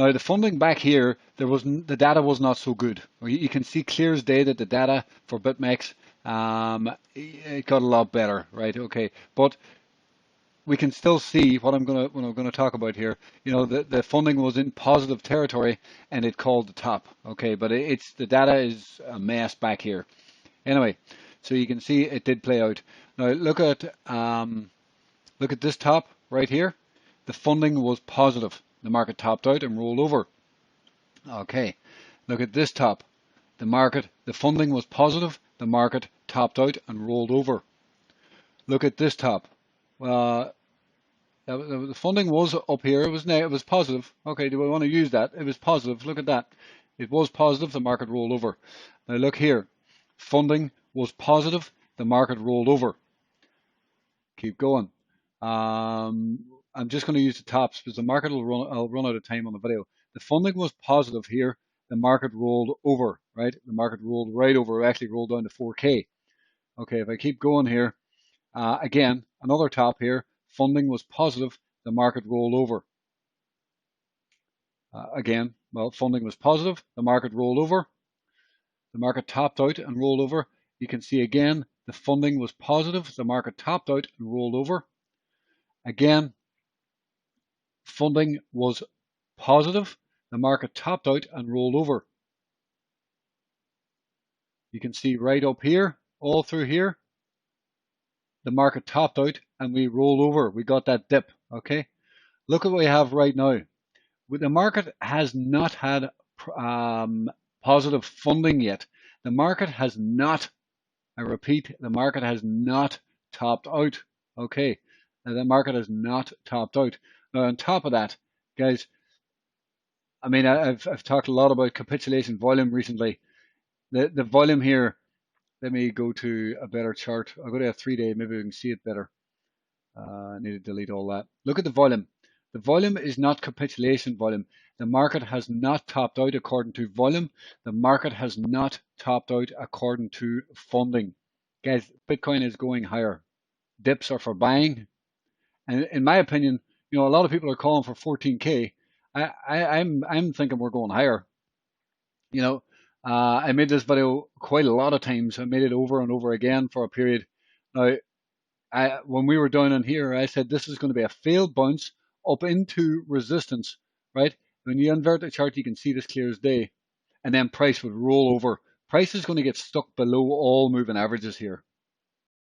Now the funding back here, the data was not so good. You can see clear as day that the data for BitMEX, it got a lot better, right? Okay, but we can still see what I'm gonna talk about here. You know, the funding was in positive territory and it called the top. Okay, but it's the data is a mess back here. Anyway, so you can see it did play out. Now look at this top right here. The funding was positive. The market topped out and rolled over. Okay, look at this top. The funding was positive. The market topped out and rolled over. Look at this top. Uh, the funding was up here. It was positive. Okay, do we want to use that? It was positive. Look at that. It was positive. The market rolled over. Now look here. Funding was positive. The market rolled over. Keep going. I'm just going to use the tops because the market will run. I'll run out of time on the video. The funding was positive here. The market rolled over. Right. The market rolled right over. It actually rolled down to 4K. Okay. If I keep going here, again another top here. Funding was positive. The market rolled over. Again, well, funding was positive. The market rolled over. The market topped out and rolled over. You can see again, the funding was positive. The market topped out and rolled over. Again, funding was positive. The market topped out and rolled over. You can see right up here, all through here, the market topped out and we rolled over. We got that dip, okay? Look at what we have right now. The market has not had positive funding yet. The market has not, I repeat, the market has not topped out. Okay, now the market has not topped out. Now on top of that, guys, I mean, I've talked a lot about capitulation volume recently. The volume here, let me go to a better chart. I'll go to a 3-day, maybe we can see it better. I need to delete all that. Look at the volume. The volume is not capitulation volume. The market has not topped out according to volume. The market has not topped out according to funding. Guys, Bitcoin is going higher. Dips are for buying. And in my opinion, you know, a lot of people are calling for 14K. I'm thinking we're going higher. You know, I made this video quite a lot of times. I made it over and over again for a period. Now, when we were down in here, I said this is going to be a failed bounce up into resistance, right? When you invert the chart, you can see this clear as day. And then price would roll over. Price is going to get stuck below all moving averages here.